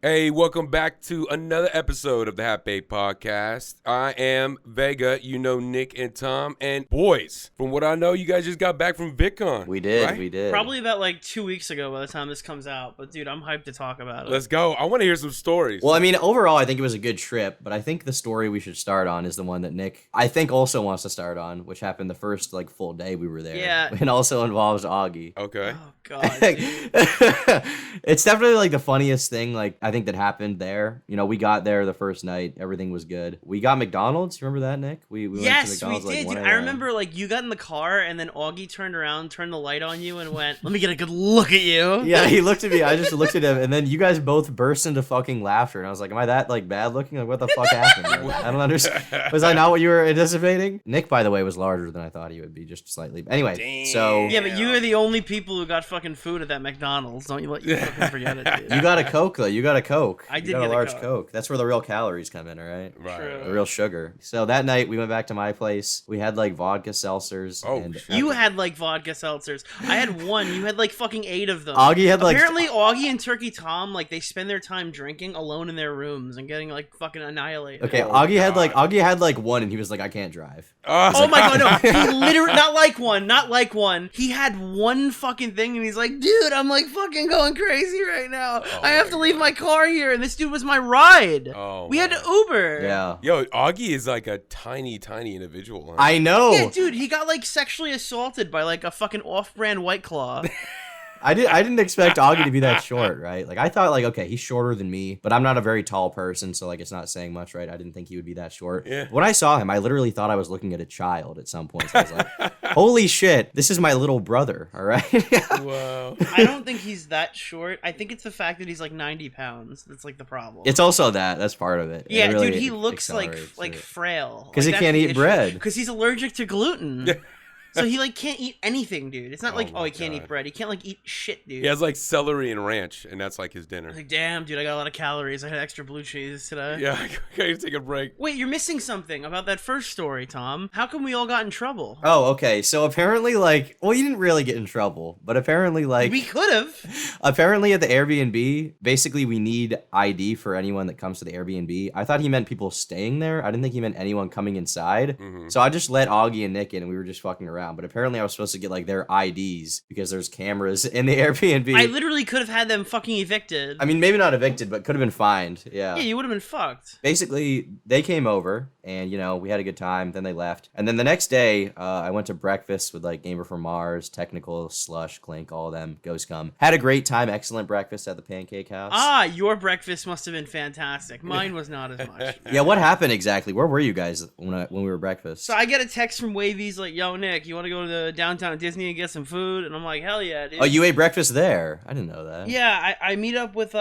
Hey, welcome back to another episode of the Hat Baked Podcast. I am Vega, you know Nick and Tom, and boys, from what I know, you guys just got back from VidCon. We did, right? we did. Probably about like 2 weeks ago by the time this comes out, but dude, I'm hyped to talk about it. Let's go. I want to hear some stories. Well, I mean, overall, I think it was a good trip, but I think the story we should start on is the one that Nick, I think, also wants to start on, which happened the first, like, full day we were there. Yeah. And also involves Augie. Okay. Oh god, dude. It's definitely, like, the funniest thing, like, I think that happened there. You know, we got there the first night. Everything was good. We got McDonald's. You remember that, Nick? We went to Yes, we McDonald's did, like dude. 1 I remember, like, you got in the car, and then Augie turned around, turned the light on you, and went, let me get a good look at you. Yeah, he looked at me. I just looked at him, and then you guys both burst into fucking laughter. And I was like, am I that, like, bad looking? Like, what the fuck happened? Like, I don't understand. Was I not what you were anticipating? Nick, by the way, was larger than I thought he would be, just slightly. Anyway, Damn. so... Yeah, but you are the only people who got fucking food at that McDonald's. Don't you let you fucking forget it, dude. You got a Coke, though. You got a Coke. I did You got get a a large Coke. Coke. That's where the real calories come in, all right? Right. True. The real sugar. So that night, we went back to my place. We had, like, vodka seltzers. Oh, and shit. You had like vodka seltzers. I had one. You had like fucking 8 of them. Augie had, like... Apparently, Augie and Turkey Tom, like, they spend their time drinking alone in their rooms and getting like fucking annihilated. Okay, Oh, Augie had God. like one, and he was like, I can't drive. Oh my god, no. He literally, not like one. He had one fucking thing and he's like, dude, I'm like fucking going crazy right now. Oh I have my to leave God. my car here and this dude was my ride. Oh, We had man. to Uber. Yeah. Yo, Augie is like a tiny individual. Huh? I know. Yeah, dude, he got like sexually assaulted by like a fucking off-brand White Claw. I didn't expect Augie to be that short, right? Like, I thought, like, okay, he's shorter than me, but I'm not a very tall person, so, like, it's not saying much, right? I didn't think he would be that short. Yeah. When I saw him, I literally thought I was looking at a child at some point. So I was like, holy shit, this is my little brother, all right? Wow. I don't think he's that short. I think it's the fact that he's like 90 pounds. That's like the problem. It's also that's part of it. Yeah, It really dude, he looks like accelerates it. frail. 'Cause he can't eat bread. Because he's allergic to gluten. So he like can't eat anything, dude. It's not Oh like, my he can't God. eat bread. He can't like eat shit, dude. He has like celery and ranch, and that's like his dinner. Like, damn, dude, I got a lot of calories. I had extra blue cheese today. Yeah, okay, take a break. Wait, you're missing something about that first story, Tom. How come we all got in trouble? Oh, okay. So apparently, like, well, you didn't really get in trouble, but apparently, like, We could have. apparently at the Airbnb, basically we need ID for anyone that comes to the Airbnb. I thought he meant people staying there. I didn't think he meant anyone coming inside. Mhm. So I just let Augie and Nick in and we were just fucking around. But apparently I was supposed to get like their IDs because there's cameras in the Airbnb. I literally could have had them fucking evicted. I mean, maybe not evicted, but could have been fined. yeah, you would have been fucked. Basically, they came over and, you know, we had a good time. Then they left. And then the next day, I went to breakfast with, like, Gamer from Mars, Technical, Slush, Clink, all of them, Ghost Cum. Had a great time. Excellent breakfast at the Pancake House. Ah, your breakfast must have been fantastic. Mine was not as much. Yeah, what happened exactly? Where were you guys when we were breakfast? So I get a text from Wavy's like, yo, Nick, you want to go to the downtown Disney and get some food? And I'm like, hell yeah, dude. Oh, you ate breakfast there? I didn't know that. Yeah, I meet up with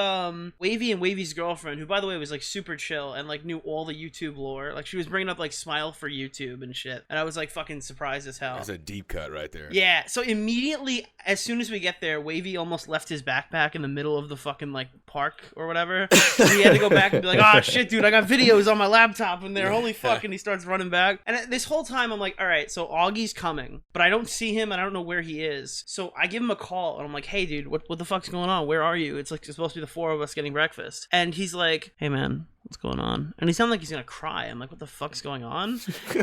Wavy and Wavy's girlfriend, who, by the way, was like super chill and like knew all the YouTube lore. Like, she was bringing up like Smile for YouTube and shit. And I was like fucking surprised as hell. That's a deep cut right there. Yeah, so immediately, as soon as we get there, Wavy almost left his backpack in the middle of the fucking, like, park or whatever. So he had to go back and be like, oh, shit, dude, I got videos on my laptop in there. Holy fuck. And he starts running back. And this whole time, I'm like, all right, so Augie's coming. But I don't see him, and I don't know where he is. So I give him a call, and I'm like, hey, dude, what the fuck's going on? Where are you? It's like it's supposed to be the 4 of us getting breakfast. And he's like, hey, man, what's going on? And he sounded like he's gonna cry. I'm like, what the fuck's going on?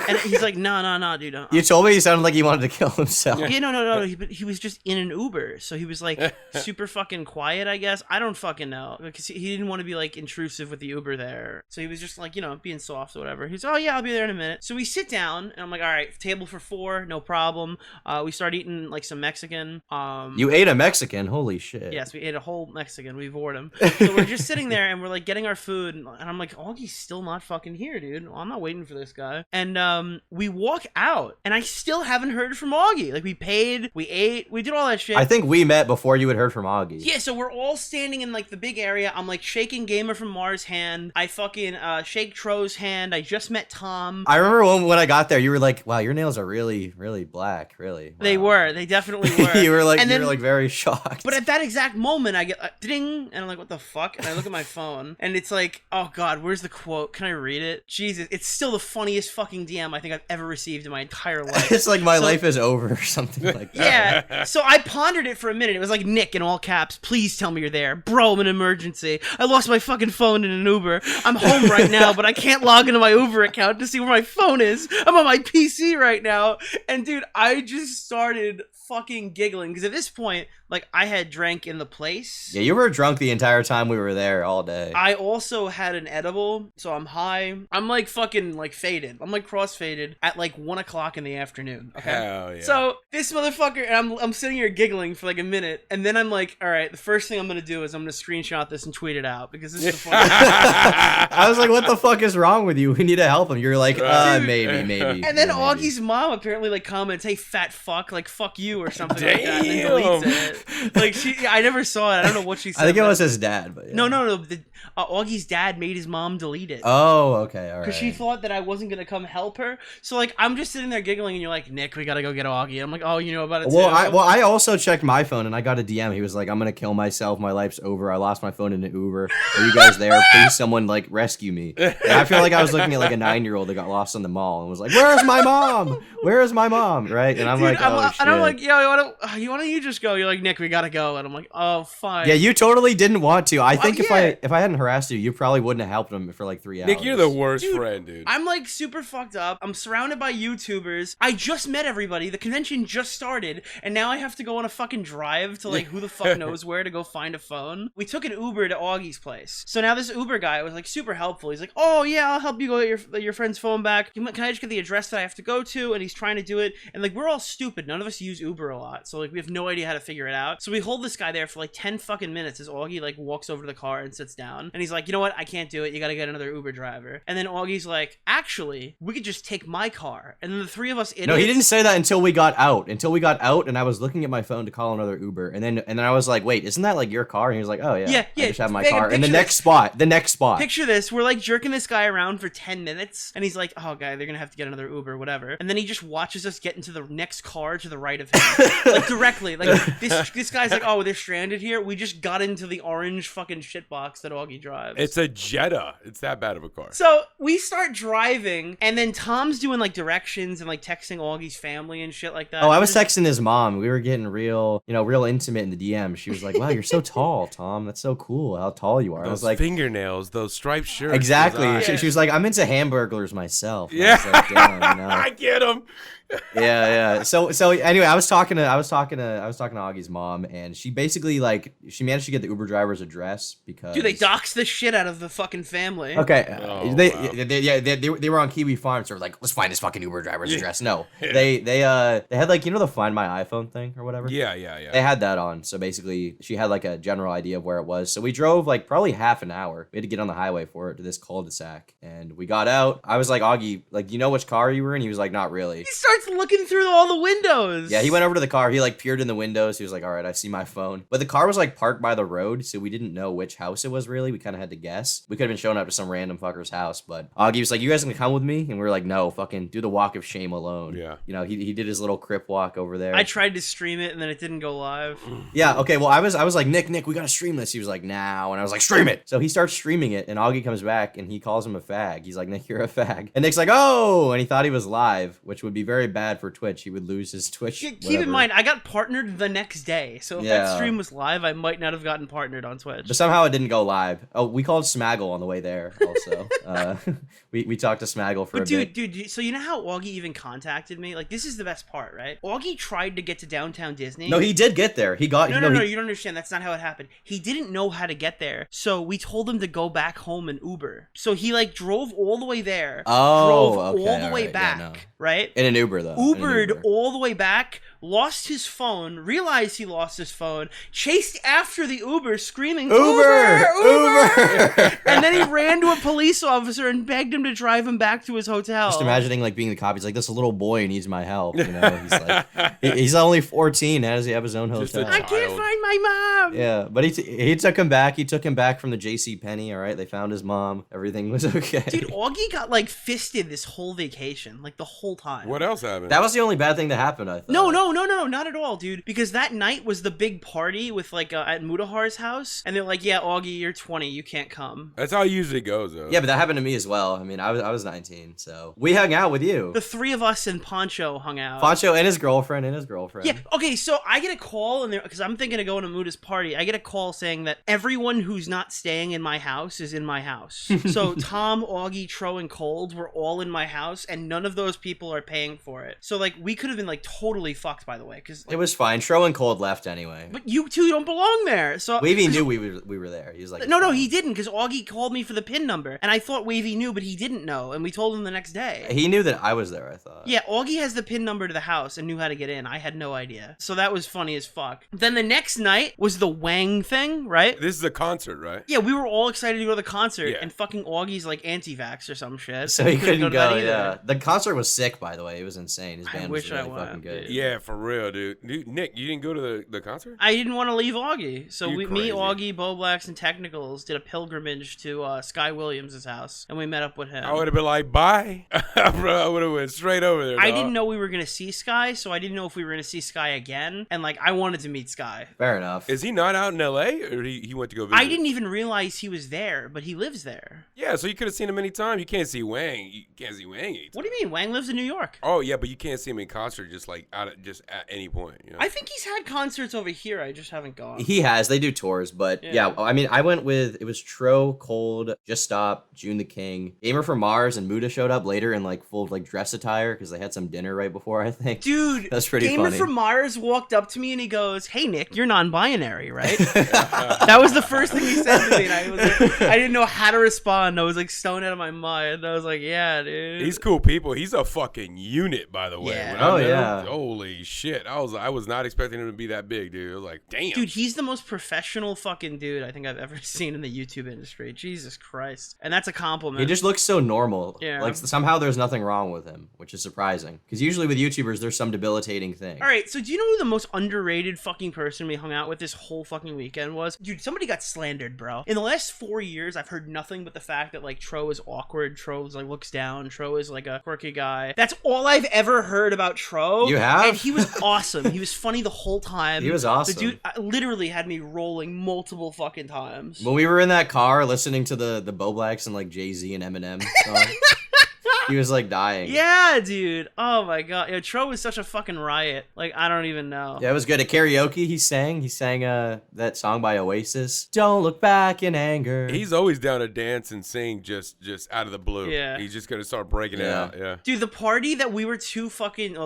And he's like, no, dude. You told me he sounded like he wanted to kill himself. Yeah, no. He was just in an Uber, so he was like super fucking quiet, I guess. I don't fucking know, because he didn't want to be like intrusive with the Uber there. So he was just like, you know, being soft or whatever. He's, oh yeah, I'll be there in a minute. So we sit down, and I'm like, all right, table for 4, no problem. We start eating like some Mexican. You ate a Mexican? Holy shit. Yes, we ate a whole Mexican. We bored him. So we're just sitting there, and we're like getting our food, and I'm like, Augie's still not fucking here, dude. I'm not waiting for this guy. And we walk out, and I still haven't heard from Augie. Like, we paid, we ate, we did all that shit. I think we met before you had heard from Augie. Yeah, so we're all standing in like the big area. I'm like shaking Gamer from Mars' hand. I fucking shake Tro's hand. I just met Tom. I remember when I got there, you were like, wow, your nails are really, really black, really. Wow. They were. They definitely were. you were like, And you then- were like very shocked. But at that exact moment, I get a ding, and I'm like, what the fuck? And I look at my phone, and it's like, oh god. God, where's the quote? Can I read it? Jesus, it's still the funniest fucking DM I think I've ever received in my entire life. It's like my life is over or something like that. Yeah, so I pondered it for a minute. It was like, Nick, in all caps, please tell me you're there. Bro, I'm in an emergency. I lost my fucking phone in an Uber. I'm home right now, but I can't log into my Uber account to see where my phone is. I'm on my PC right now. And dude, I just started fucking giggling because at this point, like, I had drank in the place. Yeah, you were drunk the entire time we were there all day. I also had an edible, so I'm high. I'm like fucking like faded. I'm like cross-faded at like 1 o'clock in the afternoon. Okay? Hell yeah. So this motherfucker, and I'm sitting here giggling for like a minute, and then I'm like, all right, the first thing I'm gonna do is I'm gonna screenshot this and tweet it out because this is the funny. I was like, what the fuck is wrong with you? We need to help him. You're like, maybe. And then yeah, Augie's mom apparently like comments, "Hey, fat fuck, like fuck you" or something like that, and then deletes it. Like I never saw it. I don't know what she said. I think it was his dad, but yeah. No. Augie's dad made his mom delete it. Oh, okay, all right. Because she thought that I wasn't gonna come help her. So like I'm just sitting there giggling, and you're like, Nick, we gotta go get Augie. And I'm like, oh, you know about it too. I also checked my phone and I got a DM. He was like, I'm gonna kill myself. My life's over. I lost my phone in an Uber. Are you guys there? Please, someone like rescue me. And I feel like I was looking at like a 9-year-old that got lost in the mall and was like, where's my mom? Where's my mom? Right? And I'm Dude, like, oh shit. And I'm like, yo, why don't you just go? You're like, Nick, we gotta go. And I'm like, oh, fine. Yeah, you totally didn't want to. I think if I hadn't harassed you, you probably wouldn't have helped him for like 3 hours. Nick, you're the worst friend, dude. I'm like super fucked up. I'm surrounded by YouTubers. I just met everybody. The convention just started, and now I have to go on a fucking drive to like who the fuck knows where to go find a phone. We took an Uber to Augie's place. So now this Uber guy was like super helpful. He's like, oh yeah, I'll help you go get your friend's phone back. Can I just get the address that I have to go to? And he's trying to do it. And like we're all stupid. None of us use Uber a lot, so like we have no idea how to figure it out. So we hold this guy there for like 10 fucking minutes as Augie like walks over to the car and sits down. And he's like, you know what? I can't do it. You gotta get another Uber driver. And then Augie's like, actually, we could just take my car. And then the three of us idiots. No, he didn't say that until we got out. And I was looking at my phone to call another Uber. And then I was like, wait, isn't that like your car? And he was like, oh yeah. I just have my car. And the next spot. Picture this. We're like jerking this guy around for 10 minutes. And he's like, oh, guy, they're gonna have to get another Uber, whatever. And then he just watches us get into the next car to the right of him. Like directly. Like this guy's like, oh, they're stranded here. We just got into the orange fucking shitbox that Augie drives. It's a Jetta. It's that bad of a car. So we start driving, and then Tom's doing like directions and like texting Augie's family and shit like that. Oh, I was texting his mom. We were getting real intimate in the DM. She was like, wow, you're so tall, Tom. That's so cool how tall you are. Those I was like, fingernails, those striped shirts. exactly. She was like, I'm into hamburglers myself. And Yeah. I was like, damn, you know. I get him. Yeah. So anyway, I was talking to Augie's mom, and she basically she managed to get the Uber driver's address because Dude, they doxed the shit out of the fucking family. Okay, Oh, they were on Kiwi Farm, so like, let's find this fucking Uber driver's address. No, they had like the Find My iPhone thing or whatever. Yeah. They had that on, so basically she had like a general idea of where it was. So we drove like probably half an hour. We had to get on the highway for it to this cul-de-sac, and we got out. I was like, Augie, like, you know which car you were in? He was like, not really. He starts looking through all the windows. Yeah, he went over to the car. He like peered in the windows. He was like, all right, I see my phone. But the car was like parked by the road, so we didn't know which house it was really. We kind of had to guess. We could have been showing up to some random fucker's house, but Augie was like, you guys gonna come with me? And we were like, no, fucking do the walk of shame alone. Yeah. You know, he did his little crip walk over there. I tried to stream it, and then it didn't go live. Yeah, okay, well, I was like, Nick, we gotta stream this. He was like, now. And I was like, stream it. So he starts streaming it, and Augie comes back, and he calls him a fag. He's like, Nick, you're a fag. And Nick's like, oh! And he thought he was live, which would be very bad for Twitch. He would lose his Twitch. Keep in mind, I got partnered the next day, so if that stream was live, I might not have gotten partnered on Twitch. But somehow it didn't go live. Oh, we called Smaggle on the way there also. We talked to Smaggle for a bit. Dude, so you know how Augie even contacted me? Like, this is the best part, right? Augie tried to get to downtown Disney. No, he did get there. He got... No, you don't understand. That's not how it happened. He didn't know how to get there, so we told him to go back home in Uber. So he, like, drove all the way there, drove all the way back, right? In an Uber, though. Ubered all the way back, lost his phone, realized he lost his phone, chased after the Uber, screaming, Uber! And then he ran to a police officer and begged him to drive him back to his hotel. Just imagining, like, being the cop. He's like, this little boy needs my help, you know? He's like, he's only 14. How does he have his own hotel? I can't find my mom! Yeah, but he took him back. He took him back from the J.C. Penney, all right? They found his mom. Everything was okay. Dude, Augie got, like, fisted this whole vacation, like, the whole time. What else happened? That was the only bad thing that happened, I thought. No. No, not at all, dude. Because that night was the big party with like at Mudahar's house, and they're like, yeah, Augie, you're 20, you can't come. That's how it usually goes, though. Yeah, but that happened to me as well. I mean, I was 19, so we hung out with you. The three of us and Poncho hung out. Poncho and his girlfriend Yeah, okay, so I get a call, because I'm thinking of going to Muda's party. I get a call saying that everyone who's not staying in my house is in my house. So Tom, Augie, Tro, and Cold were all in my house, and none of those people are paying for it. So, like, we could have been, like, totally fucked, by the way. Cause, like, It was fine. Tro and Cold left anyway. But you two don't belong there. So Wavy knew we were there. He was like, no, he didn't, because Augie called me for the PIN number, and I thought Wavy knew, but he didn't know, and we told him the next day. He knew that I was there, I thought. Yeah, Augie has the PIN number to the house and knew how to get in. I had no idea. So that was funny as fuck. Then the next night was the Wang thing, right? This is a concert, right? Yeah, we were all excited to go to the concert, Yeah. and fucking Augie's like anti-vax or some shit. So he couldn't to go, that either. yeah. The concert was sick, by the way. It was insane. His I band wish was I really went, fucking good. dude. Yeah, for real, dude. Nick, you didn't go to the concert? I didn't want to leave Augie. So You're me, crazy. Augie, Bo Blacks, and Technicals did a pilgrimage to Sky Williams' house, and we met up with him. I would have been like, bye. Bro, I would have went straight over there, I dog. didn't know we were going to see Sky, so I didn't know if we were going to see Sky again. And, like, I wanted to meet Sky. Fair enough. Is he not out in L.A., or he went to go visit? I didn't even realize he was there, but he lives there. Yeah, so you could have seen him anytime. You can't see Wang. You can't see Wang anytime. What do you mean? Wang lives in New York. Oh, yeah, but you can't see him in concert just like just at any point. You know? I think he's had concerts over here. I just haven't gone. He has. They do tours, but yeah. I mean, I went with, it was Tro, Cold, Just Stop, June the King, Gamer from Mars, and Muda showed up later in like full like dress attire because they had some dinner right before, I think. Dude, that's pretty Gamer funny. from Mars walked up to me and he goes, "Hey Nick, you're non-binary, right?" That was the first thing he said to me, and I didn't know how to respond. I was like stoned out of my mind. I was like, "Yeah, dude." He's cool people. He's a fucking unit, by the way. Yeah. When I Oh, met yeah. him, holy shit. I was not expecting him to be that big, dude. I was like, damn. Dude, he's the most professional fucking dude I think I've ever seen in the YouTube industry. Jesus Christ. And that's a compliment. He just looks so normal. Yeah. Like somehow there's nothing wrong with him, which is surprising. Because usually with YouTubers, there's some debilitating thing. All right, so do you know who the most underrated fucking person we hung out with this whole fucking weekend was? Dude, somebody got slandered, bro. In the last 4 years, I've heard nothing but the fact that, like, Tro is awkward, Tro is, like, looks down, Tro is, like, a quirky guy. That's all I've ever heard about Tro. You have? And he was awesome. He was funny the whole time. He was awesome. The dude literally had me rolling multiple fucking times. When we were in that car listening to the Bo Blacks and like Jay-Z and Eminem song, he was like dying. Yeah, dude. Oh my god. Yeah, Tro was such a fucking riot. Like, I don't even know. Yeah, it was good. At karaoke, he sang that song by Oasis. Don't look back in anger. He's always down to dance and sing just out of the blue. Yeah. He's just gonna start breaking it Yeah. out. Yeah. Dude, the party that we were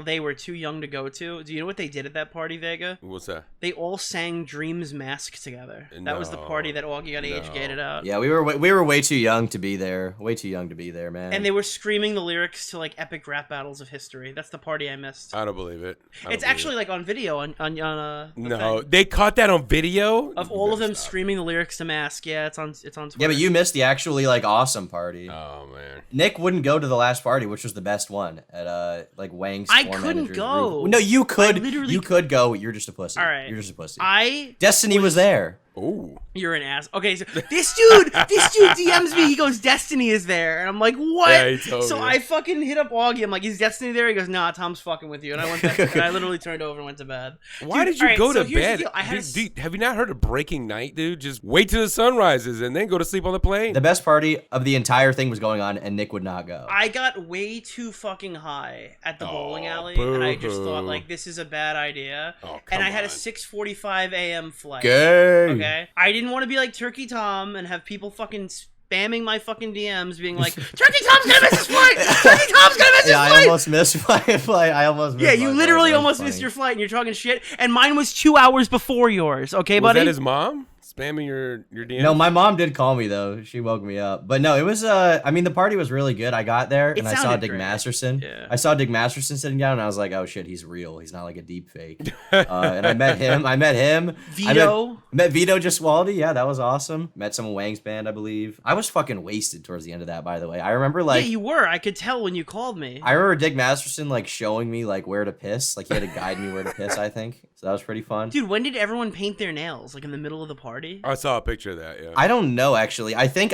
they were too young to go to. Do you know what they did at that party, Vega? What's that? They all sang Dreams Mask together. That was the party that Augie got age-gated out. Yeah, we were way too young to be there. Way too young to be there, man. And they were screaming the lyrics to, like, epic rap battles of history. That's the party I missed. I don't believe it. It's actually, like, on video on the no. thing. They caught that on video Of all of them screaming the lyrics to Mask. Yeah, it's on Twitter. Yeah, but you missed the actually like awesome party. Oh man. Nick wouldn't go to the last party, which was the best one at like Wang's. I floor couldn't manager's go. roof. No, you could. I literally You could go. You're just a pussy. All right. You're just a pussy. I Destiny was there. Ooh. You're an ass. Okay, so this dude DMs me. He goes, "Destiny is there," and I'm like, "What?" Yeah, he told So me. I fucking hit up Augie. I'm like, "Is Destiny there?" He goes, "Nah, Tom's fucking with you." And I went back, and I literally turned over and went to bed. Why Dude, did you all right, go so to here's the bed? deal. I had Dude, have you not heard of Breaking Night, dude? Just wait till the sun rises and then go to sleep on the plane. The best party of the entire thing was going on, and Nick would not go. I got way too fucking high at the bowling Oh, alley, and I just boo-hoo. thought, like, this is a bad idea. Oh, and I come had a on. 6:45 a.m. flight. Gay. Okay, I didn't want to be like Turkey Tom and have people fucking spamming my fucking DMs, being like, "Turkey Tom's gonna miss his flight. Turkey Tom's gonna miss his Yeah, I flight." almost missed my flight. I almost missed Yeah, my you flight. literally That was almost funny. missed your flight, and you're talking shit. And mine was 2 hours before yours. Okay, Was buddy. that his mom spamming your DM? No, my mom did call me though. She woke me up. But no, it was I mean the party was really good. I got there It and I saw sounded Dick great. Masterson. Yeah. I saw Dick Masterson sitting down and I was like, "Oh shit, he's real. He's not like a deep fake." And I met him. Vito. I met Vito Gesualdi. Yeah, that was awesome. Met some of Wang's band, I believe. I was fucking wasted towards the end of that, by the way. I remember like Yeah, you were. I could tell when you called me. I remember Dick Masterson like showing me like where to piss. Like he had to guide me where to piss, I think. So that was pretty fun. Dude, when did everyone paint their nails? Like in the middle of the party? I saw a picture of that, yeah. I don't know actually. I think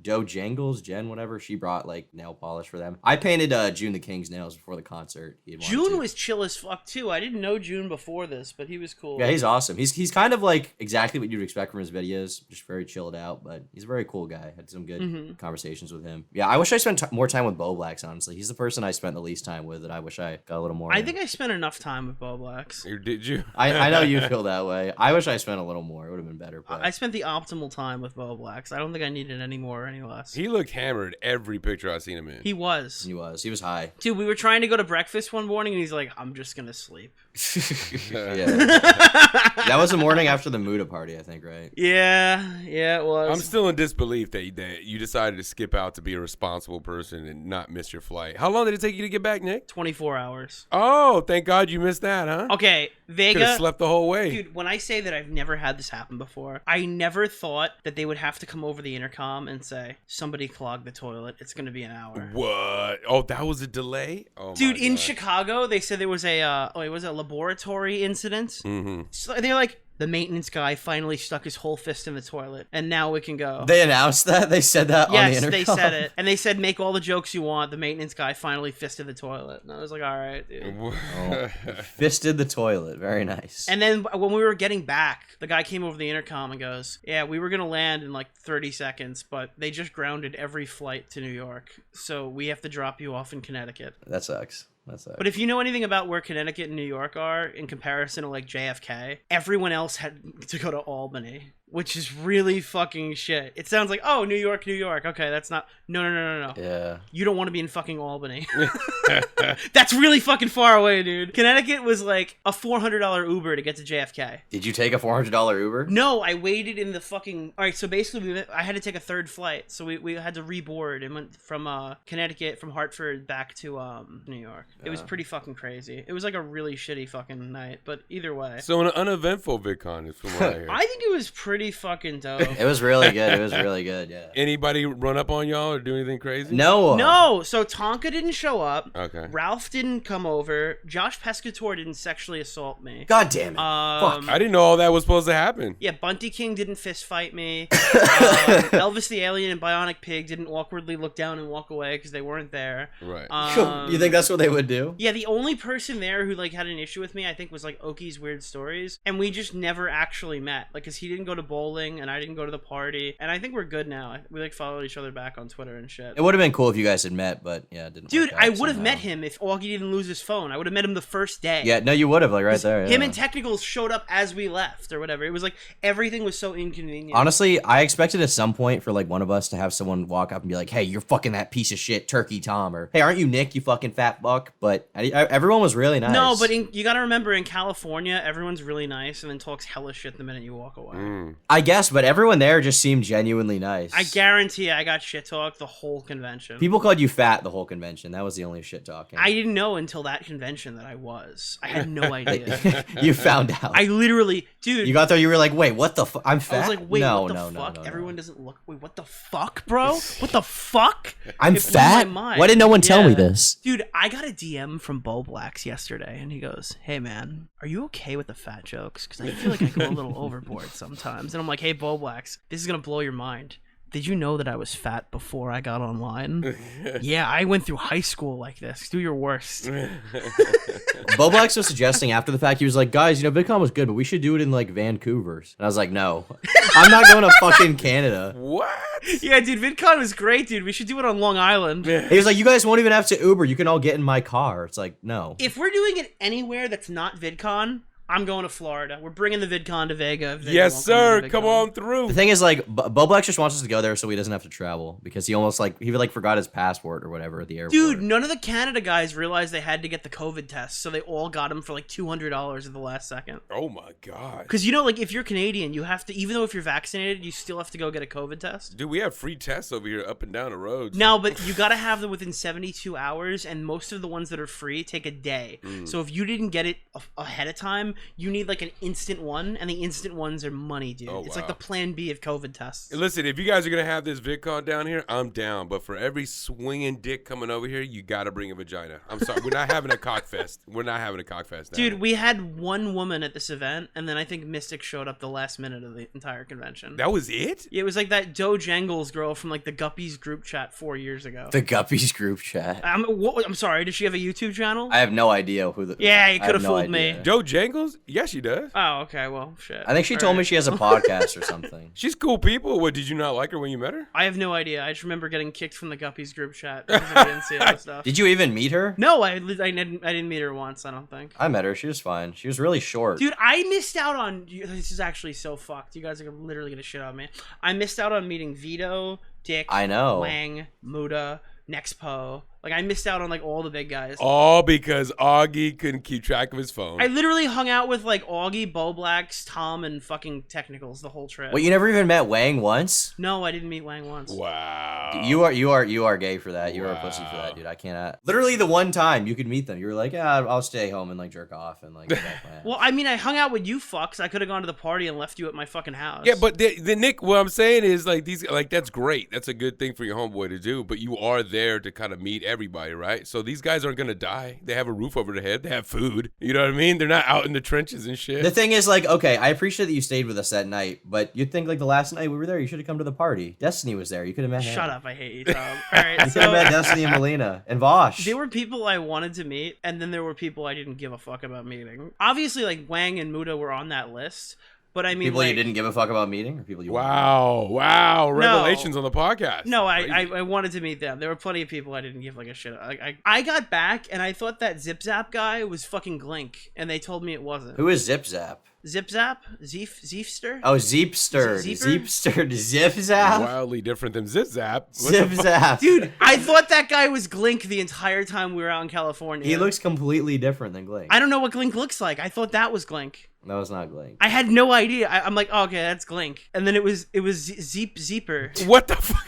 Joe Jangles, Jen, whatever, she brought like nail polish for them. I painted June the King's nails before the concert. June was chill as fuck too. I didn't know June before this, but he was cool. Yeah, he's awesome. He's kind of like exactly what you'd expect from his videos, just very chilled out, but he's a very cool guy. Had some good conversations with him. Yeah, I wish I spent more time with Bo Blacks, honestly. He's the person I spent the least time with, and I wish I got a little more. I think I spent enough time with Bo Blacks. Did you? I know you feel that way. I wish I spent a little more. It would have been better. But I spent the optimal time with Bo Blacks. I don't think I needed any more or any less. He looked hammered every picture I seen him in. He was. He was high. Dude, we were trying to go to breakfast one morning, and he's like, I'm just gonna sleep. Yeah. That was the morning after the Muda party, I think, right? Yeah, it was. I'm still in disbelief that you decided to skip out to be a responsible person and not miss your flight. How long did it take you to get back, Nick? 24 hours. Oh, thank God you missed that, huh? Okay, Vega. Could have slept the whole way. Dude, when I say that I've never had this happen before, I never thought that they would have to come over the intercom and say, somebody clogged the toilet. It's going to be an hour. What? Oh, that was a delay? Oh, dude, my in God. Chicago, they said there was a laboratory incident. Mm-hmm. So they're like, the maintenance guy finally stuck his whole fist in the toilet, and now we can go. They announced that? They said that on the Yes, intercom? they said it. And they said, make all the jokes you want. The maintenance guy finally fisted the toilet. And I was like, all right, dude. Oh, fisted the toilet. Very nice. And then when we were getting back, the guy came over the intercom and goes, yeah, we were going to land in like 30 seconds, but they just grounded every flight to New York. So we have to drop you off in Connecticut. That sucks. But if you know anything about where Connecticut and New York are in comparison to like JFK, everyone else had to go to Albany, which is really fucking shit. It sounds like, oh, New York. Okay, that's not. No. Yeah. You don't want to be in fucking Albany. That's really fucking far away, dude. Connecticut was like a $400 Uber to get to JFK. Did you take a $400 Uber? No, I waited in the fucking... All right, so basically I had to take a third flight. So we had to reboard and went from Connecticut, from Hartford back to New York. It was pretty fucking crazy. It was like a really shitty fucking night, but either way. So an uneventful VidCon is from what I hear. I think it was pretty fucking dope. It was really good. Yeah. Anybody run up on y'all or do anything crazy? No, so Tonka didn't show up. Okay. Ralph didn't come over. Josh Pescatore didn't sexually assault me. God damn it. Fuck. I didn't know all that was supposed to happen. Yeah, Bunty King didn't fist fight me. Elvis the Alien and Bionic Pig didn't awkwardly look down and walk away because they weren't there. Right. You think that's what they would do? Yeah, the only person there who like had an issue with me, I think, was like Oki's Weird Stories, and we just never actually met. Like, cause he didn't go to bowling and I didn't go to the party, and I think we're good now. We like followed each other back on Twitter and shit. It would have been cool if you guys had met, but yeah, it didn't. Dude, work out I would have somehow. met him if Augie didn't lose his phone. I would have met him the first day. Yeah, no, you would have, like right there. Him yeah. and Technicals showed up as we left or whatever. It was like everything was so inconvenient. Honestly, I expected at some point for like one of us to have someone walk up and be like, "Hey, you're fucking that piece of shit, Turkey Tom," or "Hey, aren't you Nick, you fucking fat fuck?" But everyone was really nice. No, but you got to remember, in California, everyone's really nice and then talks hella shit the minute you walk away. I guess, but everyone there just seemed genuinely nice. I guarantee I got shit talked the whole convention. People called you fat the whole convention. That was the only shit talking. I didn't know until that convention that I was. I had no idea. You found out. I literally, dude. You got there, you were like, "Wait, what the fuck? I'm fat." I was like, wait, no, what the no, fuck? no, no, Everyone no. doesn't look. Wait, what the fuck, bro? What the fuck? I'm It blew fat. my mind. Why didn't no one tell me Yeah. this? Dude, I got a DM from Bo Blacks yesterday, and he goes, "Hey man, are you okay with the fat jokes? Because I feel like I go a little overboard sometimes." And I'm like, "Hey Bo Blacks, this is gonna blow your mind. Did you know that I was fat before I got online?" Yeah, I went through high school like this. Do your worst. Bo Blacks was suggesting after the fact, he was like, "Guys, you know, VidCon was good, but we should do it in like Vancouver." And I was like, "No, I'm not going to fucking Canada." What? Yeah, dude, VidCon was great, dude. We should do it on Long Island. He was like, "You guys won't even have to Uber. You can all get in my car." It's like, no. If we're doing it anywhere that's not VidCon, I'm going to Florida. We're bringing the VidCon to Vega. if Vega Yes, won't sir. to Come VidCon. on through. The thing is, like, Bo Blacks just wants us to go there so he doesn't have to travel because he almost like he forgot his passport or whatever at the airport. Dude, none of the Canada guys realized they had to get the COVID test, so they all got them for like $200 at the last second. Oh my God. Because, you know, like, if you're Canadian, you have to, even though if you're vaccinated, you still have to go get a COVID test. Dude, we have free tests over here up and down the roads. No, but you got to have them within 72 hours, and most of the ones that are free take a day. So if you didn't get it ahead of time, you need like an instant one, and the instant ones are money, dude. Oh, It's like wow. the plan B of COVID tests. Listen, if you guys are gonna have this VidCon down here, I'm down. But for every swinging dick coming over here, you gotta bring a vagina. I'm sorry, we're not having a cock fest. We're not having a cock fest. Down Dude, here. we had one woman at this event, and then I think Mystic showed up the last minute of the entire convention. That was it? It was like that Doe Jangles girl from like the Guppies group chat 4 years ago. The Guppies group chat. I'm sorry, does she have a YouTube channel? I have no idea who the. Yeah, you I could have no fooled idea. me. Joe Jangles? Yeah, she does. Oh, okay, well, shit. I think she All told me right. she has a podcast or something. She's cool people. What, did you not like her when you met her? I have no idea. I just remember getting kicked from the Guppies group chat because I didn't see all that stuff. Did you even meet her? No, I didn't meet her once, I don't think. I met her. She was fine. She was really short. Dude, I missed out on... This is actually so fucked. You guys are literally going to shit on me. I missed out on meeting Vito, Dick, I know. Wang, Muda, Nexpo. Like, I missed out on, like, all the big guys. All because Augie couldn't keep track of his phone. I literally hung out with, like, Augie, Bo Blacks, Tom, and fucking Technicals the whole trip. Wait, you never even met Wang once? No, I didn't meet Wang once. Wow. You are gay for that. You are a pussy for that, dude. I cannot. Literally the one time you could meet them, you were like, yeah, I'll stay home and like jerk off and like. Get back my ass. Well, I mean, I hung out with you fucks. I could have gone to the party and left you at my fucking house. Yeah, but the Nick, what I'm saying is like these, like that's great. That's a good thing for your homeboy to do. But you are there to kind of meet everybody, right? So these guys aren't gonna die. They have a roof over their head. They have food. You know what I mean? They're not out in the trenches and shit. The thing is, like, okay, I appreciate that you stayed with us that night, but you'd think like the last night we were there, you should have come to the party. Destiny was there. You could have met him. Shut up, I hate you, Tom. All right, You could have met so Destiny and Melina and Vosh. there were people I wanted to meet, and then there were people I didn't give a fuck about meeting. Obviously, like Wang and Muda were on that list, but I mean, People like, you didn't give a fuck about meeting, or people you Wow. Revelations on the podcast. No, Crazy. I wanted to meet them. There were plenty of people I didn't give like a shit. I got back and I thought that Zip Zap guy was fucking Glink, and they told me it wasn't. Who is Zip Zap? Zip Zap? Zeefster? Oh, Zeepster. Zeeper? Zeepster. Zip Zap. Wildly different than Zip Zap. What Zip the fuck? Zap. Dude, I thought that guy was Glink the entire time we were out in California. He looks completely different than Glink. I don't know what Glink looks like. I thought that was Glink. No, it's not Glink. I had no idea. I'm like, oh, okay, that's Glink. And then it was Zeeper. What the fuck?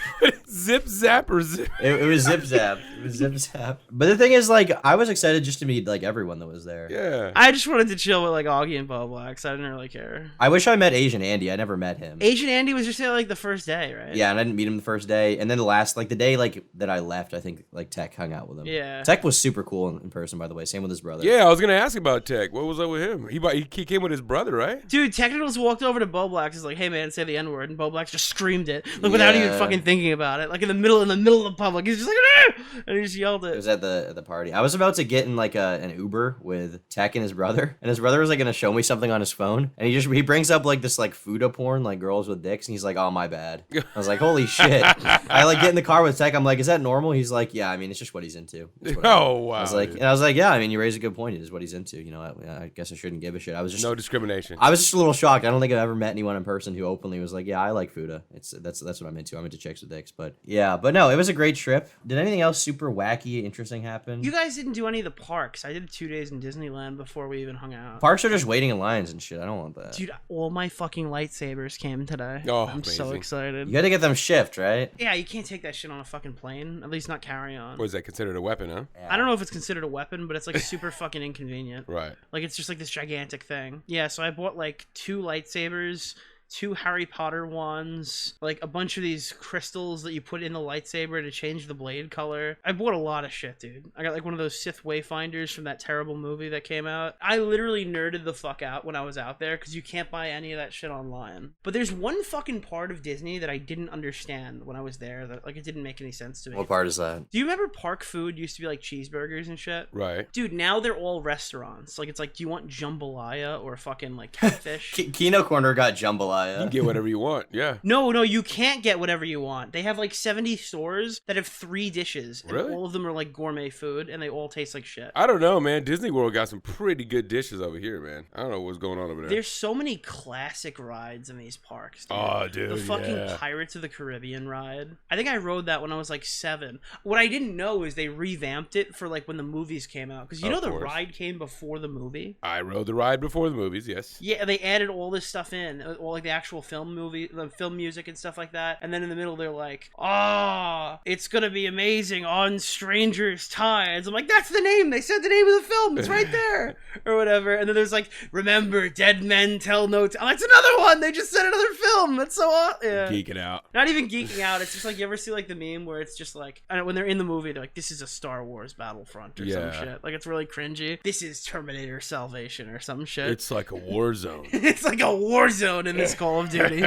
Zip Zap or Zip? It was Zip Zap. It was Zip Zap. But the thing is, like, I was excited just to meet like everyone that was there. Yeah. I just wanted to chill with like Augie and Bo Blacks. I didn't really care. I wish I met Asian Andy. I never met him. Asian Andy was just there like the first day, right? Yeah, and I didn't meet him the first day, and then the last, like the day, like that I left, I think like Tech hung out with him. Yeah. Tech was super cool in person, by the way. Same with his brother. Yeah, I was gonna ask about Tech. What was up with him? He came with his brother, right? Dude, Technicals walked over to Bo Blacks. Is like, "Hey man, say the N word," and Bo Blacks just screamed it, like without even Yeah. fucking thinking about it, like in the middle of the public. He's just like, "Ah!" And he just yelled It it. was at the party. I was about to get in like an Uber with Tech and his brother, and his brother was like gonna show me something on his phone, and he brings up like this like fuda porn, like girls with dicks, and he's like, "Oh my bad." I was like, "Holy shit!" I like get in the car with Tech. I'm like, "Is that normal?" He's like, "Yeah, I mean, it's just what he's into." It's whatever." Oh wow. I was like, "Yeah, I mean, you raise a good point. It is what he's into. You know, I guess I shouldn't give a shit." I was just no discrimination. I was just a little shocked. I don't think I've ever met anyone in person who openly was like, "Yeah, I like Fuda. That's what I'm into. I'm into chicks with dicks." But yeah, but no, it was a great trip. Did anything else super wacky, interesting happen? You guys didn't do any of the parks. I did 2 days in Disneyland before we even hung out. Parks are just waiting in lines and shit. I don't want that. Dude, all my fucking lightsabers came today. Oh, I'm so amazing. excited. You got to get them shipped, right? Yeah, you can't take that shit on a fucking plane. At least not carry on. Was that considered a weapon, huh? I don't know if it's considered a weapon, but it's like super fucking inconvenient. Right. Like it's just like this gigantic thing. Yeah, so I bought like 2 lightsabers, 2 Harry Potter ones, like a bunch of these crystals that you put in the lightsaber to change the blade color. I bought a lot of shit, dude. I got like one of those Sith Wayfinders from that terrible movie that came out. I literally nerded the fuck out when I was out there because you can't buy any of that shit online. But there's one fucking part of Disney that I didn't understand when I was there, that like it didn't make any sense to me. What part is that? Do you remember park food used to be like cheeseburgers and shit? Right. Dude, now they're all restaurants. Like, it's like, do you want jambalaya or fucking, like, catfish? Kino Corner got jambalaya. You can get whatever you want. Yeah. No, you can't get whatever you want. They have, like, 70 stores that have 3 dishes. And Really? all of them are, like, gourmet food, and they all taste like shit. I don't know, man. Disney World got some pretty good dishes over here, man. I don't know what's going on over there. There's so many classic rides in these parks, dude. Oh, dude, The fucking yeah. Pirates of the Caribbean ride. I think I rode that when I was, like, 7. What I didn't know is they revamped it for, like, when the movies came out. Because, you Of know, the course. ride came before the movie. I rode the ride before the movies, yes. Yeah, they added all this stuff in. All like the actual the film music and stuff like that. And then in the middle, they're like, "Oh, it's gonna be amazing on Strangers Tides." I'm like, "That's the name. They said the name of the film. It's right there," or whatever. And then there's like, "Remember, dead men tell no." That's another one. They just said another film. That's so yeah. Geeking out. Not even geeking out. It's just like, you ever see like the meme where it's just like, I don't know, when they're in the movie, they're like, "This is a Star Wars Battlefront" or some shit. Like, it's really cringy. This is Terminator Salvation or some shit. It's like a war zone. It's like a war zone in this Call of Duty.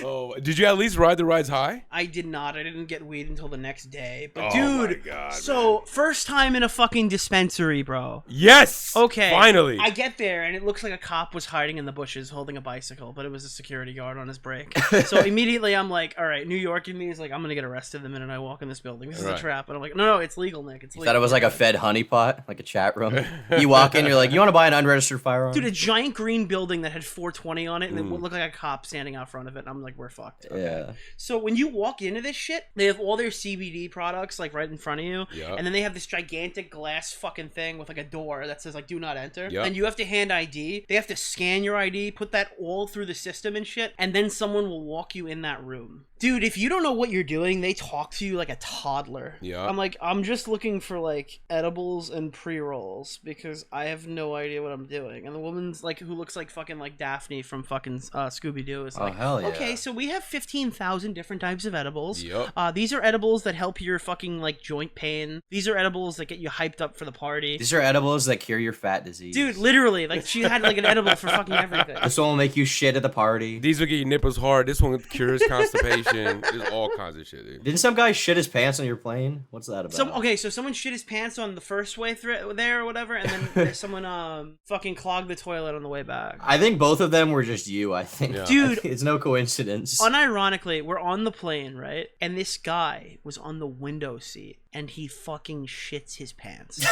Oh, did you at least ride the rides high? I did not. I didn't get weed until the next day. But Oh dude, my God, so man. first time in a fucking dispensary, bro. Yes. Okay. Finally. I get there and it looks like a cop was hiding in the bushes holding a bicycle, but it was a security guard on his break. So immediately I'm like, all right, New York in me is like, I'm gonna get arrested the minute I walk in this building. This is a trap. And I'm like, no, it's legal, Nick. It's legal. Thought it was like a Fed honeypot, like a chat room. You walk in, you're like, "You want to buy an unregistered firearm?" Dude, a giant green building that had 420 on it, and it would look like a cop standing out front of it. And I'm like, we're fucked. Okay. Yeah. So when you walk into this shit, they have all their CBD products like right in front of you, Yep. and then they have this gigantic glass fucking thing with like a door that says like "Do not enter," Yep. and you have to hand ID. They have to scan your ID, put that all through the system and shit, and then someone will walk you in that room. Dude, if you don't know what you're doing, they talk to you like a toddler. Yeah. I'm like, I'm just looking for like edibles and pre-rolls because I have no idea what I'm doing. And the woman's like, who looks like fucking like Daphne from fucking Scooby-Doo is like, hell yeah. "Okay, so we have 15,000 different types of edibles. Yep. These are edibles that help your fucking like joint pain. These are edibles that get you hyped up for the party." These are edibles that cure your fat disease. Dude, literally, like she had like an edible for fucking everything. This one will make you shit at the party. These will get your nipples hard. This one cures constipation. There's all kinds of shit, dude. Didn't some guy shit his pants on your plane? What's that about? So someone shit his pants on the first way through there or whatever, and then someone fucking clogged the toilet on the way back. I think both of them were just you, I think. Yeah. Dude, it's no coincidence. unironically, we're on the plane, right? And this guy was on the window seat and he fucking shits his pants.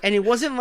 And it wasn't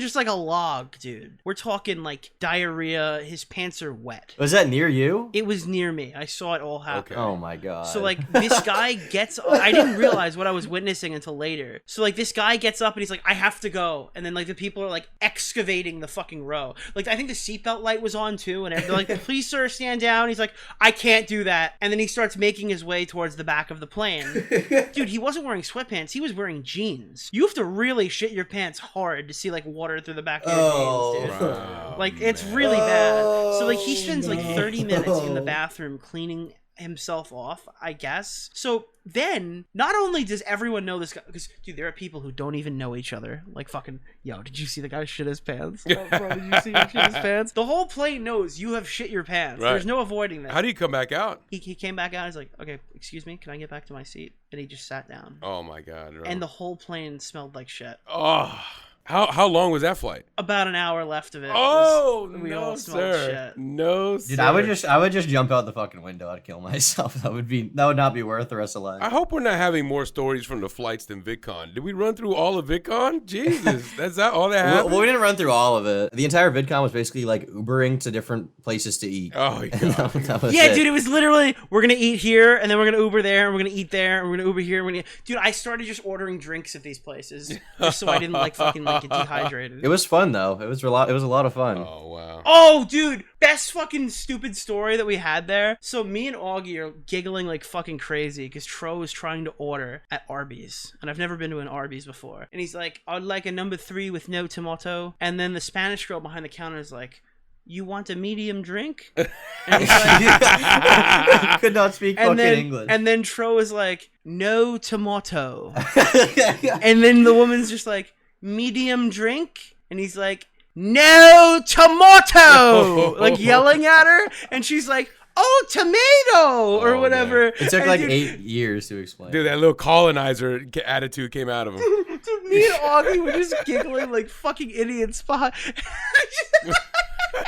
just like a log, dude. We're talking like diarrhea. His pants are wet. Was that near you? It was near me. I saw it all happen. Okay. Oh my god. So like this guy gets I didn't realize what I was witnessing until later. So like this guy gets up and he's like, "I have to go." And then like the people are like excavating the fucking row. Like I think the seatbelt light was on too, and they're like, "Please sir, stand down." He's like, "I can't do that." And then he starts making his way towards the back of the plane. Dude, he wasn't wearing sweatpants, he was wearing jeans. You have to really shit your pants hard to see like water through the back of your jeans, dude. Wow, Like it's man. really bad. So like he spends like no. 30 minutes in the bathroom cleaning himself off, I guess. So then, not only does everyone know this guy, because dude, there are people who don't even know each other. Like fucking, "Yo, did you see the guy shit his pants? Oh, bro, did you see him shit his pants?" The whole plane knows you have shit your pants. Right. There's no avoiding that. How do you come back out? He came back out. He's like, "Okay, excuse me, can I get back to my seat?" And he just sat down. Oh my god. Bro. And the whole plane smelled like shit. Oh. How long was that flight? About an hour left of it. Oh, we no, all smelled sir. shit. No, sir. Dude, I would just jump out the fucking window. I'd kill myself. That would not be worth the rest of life. I hope we're not having more stories from the flights than VidCon. Did we run through all of VidCon? Jesus, that's that all that happened? Well, we didn't run through all of it. The entire VidCon was basically like Ubering to different places to eat. Oh, my God. That was Yeah, it. dude, it was literally, we're gonna eat here, and then we're gonna Uber there, and we're gonna eat there, and we're gonna Uber here, and we're gonna... Dude, I started just ordering drinks at these places, just so I didn't like fucking like get dehydrated. It was fun though. It was a lot. It was a lot of fun. Oh, wow. Oh, dude, best fucking stupid story that we had there. So me and Augie are giggling like fucking crazy because Tro is trying to order at Arby's, and I've never been to an Arby's before. And he's like, "I'd like a number 3 with no tomato." And then the Spanish girl behind the counter is like, "You want a medium drink?" And he's like, Could not speak fucking English. And then Tro is like, "No tomato." And then the woman's just like, "Medium drink?" And he's like, "No tomato!" Like yelling at her. And she's like, "Oh, tomato!" Or Oh, whatever. It took And like dude, 8 years to explain. Dude, that little colonizer attitude came out of him. Dude, me and Augie were just giggling like fucking idiots behind.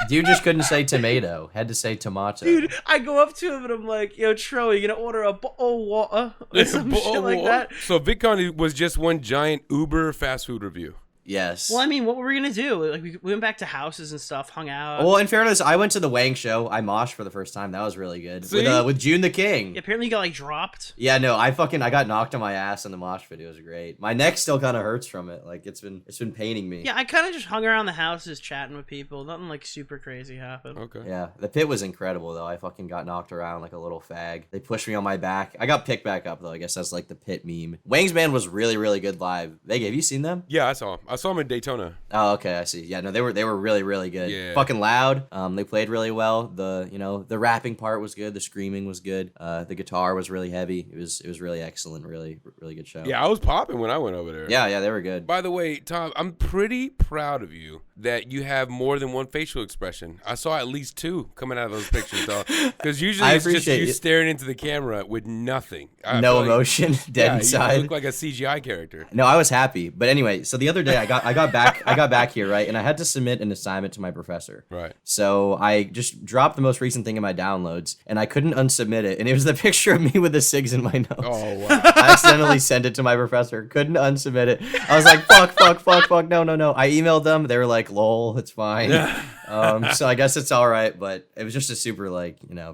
Dude just couldn't say tomato. Had to say tomato. Dude, I go up to him and I'm like, "Yo, Tro, you gonna order a bowl of water?" Or some shit like that. So VidCon was just one giant Uber fast food review. Yes. Well, I mean, what were we gonna do? Like, we went back to houses and stuff, hung out. Well, in fairness, I went to the Wang show. I moshed for the first time. That was really good. See? With June the King. Yeah, apparently you got like dropped. Yeah, no, I got knocked on my ass in the mosh video. It was great. My neck still kind of hurts from it. Like it's been paining me. Yeah, I kind of just hung around the houses chatting with people. Nothing like super crazy happened. Okay. Yeah, the pit was incredible though. I fucking got knocked around like a little fag. They pushed me on my back. I got picked back up though. I guess that's like the pit meme. Wang's band was really, really good live. Vega, have you seen them? Yeah, I saw him. I saw him in Daytona. Oh, okay, I see. Yeah, no, they were really, really good. Yeah. Fucking loud. They played really well. The rapping part was good. The screaming was good. The guitar was really heavy. It was really excellent. Really, really good show. Yeah, I was popping when I went over there. Yeah, they were good. By the way, Tom, I'm pretty proud of you that you have more than one facial expression. I saw at least two coming out of those pictures, though. Because usually it's just you staring into the camera with nothing. No emotion, dead inside. You look like a CGI character. No, I was happy. But anyway, so the other day I got back here, right? And I had to submit an assignment to my professor. Right. So I just dropped the most recent thing in my downloads and I couldn't unsubmit it. And it was the picture of me with the SIGs in my nose. Oh, wow. I accidentally sent it to my professor. Couldn't unsubmit it. I was like, fuck. No. I emailed them. They were like, lol, it's fine. So I guess it's all right. But it was just a super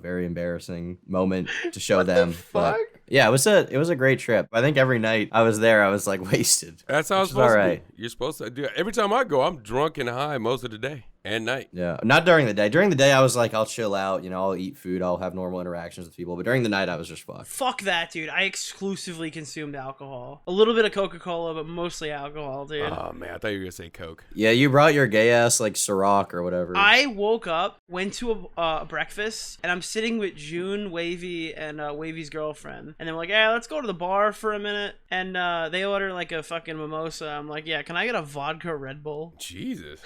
very embarrassing moment to show them. But yeah, it was a great trip. I think every night I was there, I was like wasted. That's how it's supposed to be. You're supposed to do it. Every time I go, I'm drunk and high most of the day and night. Yeah, not during the day. During the day, I was like, I'll chill out. I'll eat food. I'll have normal interactions with people. But during the night, I was just fucked. Fuck that, dude. I exclusively consumed alcohol. A little bit of Coca-Cola, but mostly alcohol, dude. Oh, man. I thought you were going to say Coke. Yeah, you brought your gay-ass, Ciroc or whatever. I woke up, went to a breakfast, and I'm sitting with June, Wavy, and Wavy's girlfriend. And they were like, yeah, let's go to the bar for a minute. And they order, a fucking mimosa. I'm like, yeah, can I get a vodka Red Bull? Jesus.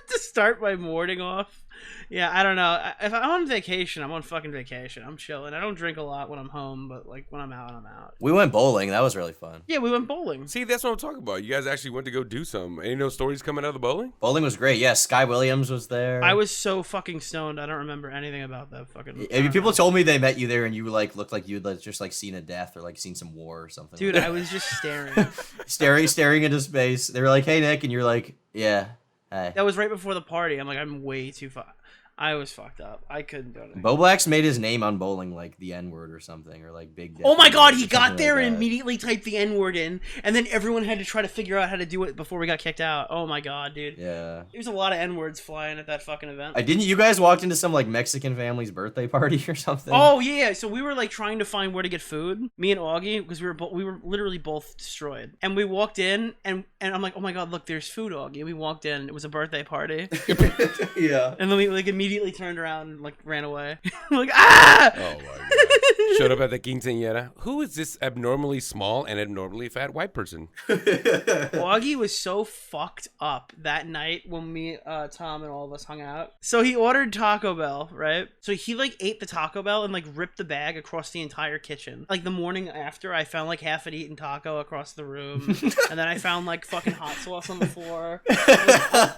To start my morning off. Yeah, I don't know. If I'm on vacation, I'm on fucking vacation. I'm chilling. I don't drink a lot when I'm home, but when I'm out, I'm out. We went bowling. That was really fun. Yeah, we went bowling. See, that's what I'm talking about. You guys actually went to go do something. Ain't no stories coming out of the bowling? Bowling was great. Yeah, Sky Williams was there. I was so fucking stoned. I don't remember anything about that fucking. People told me they met you there and you looked like you'd just seen a death or seen some war or something. Dude, I was just staring. staring into space. They were like, "Hey, Nick," and you're like, "Yeah." Hey. That was right before the party. I'm like, I'm way too far. I was fucked up. I couldn't do it. Bo Black's made his name on bowling the N-word or something, or Big Dick. Oh my god, he got there and immediately typed the N-word in, and then everyone had to try to figure out how to do it before we got kicked out. Oh my god, dude. Yeah. There's a lot of N-words flying at that fucking event. Didn't you guys walked into some Mexican family's birthday party or something? Oh yeah, so we were trying to find where to get food. Me and Augie, because we were literally both destroyed. And we walked in, and I'm like, oh my god, look, there's food, Augie. We walked in, it was a birthday party. Yeah. And then we immediately turned around and ran away. I'm like, ah! Oh my god. Showed up at the quinceañera. Who is this abnormally small and abnormally fat white person? Augie was so fucked up that night when me, Tom, and all of us hung out. So he ordered Taco Bell, right? So he ate the Taco Bell and ripped the bag across the entire kitchen. The morning after, I found half an eaten taco across the room, and then I found fucking hot sauce on the floor.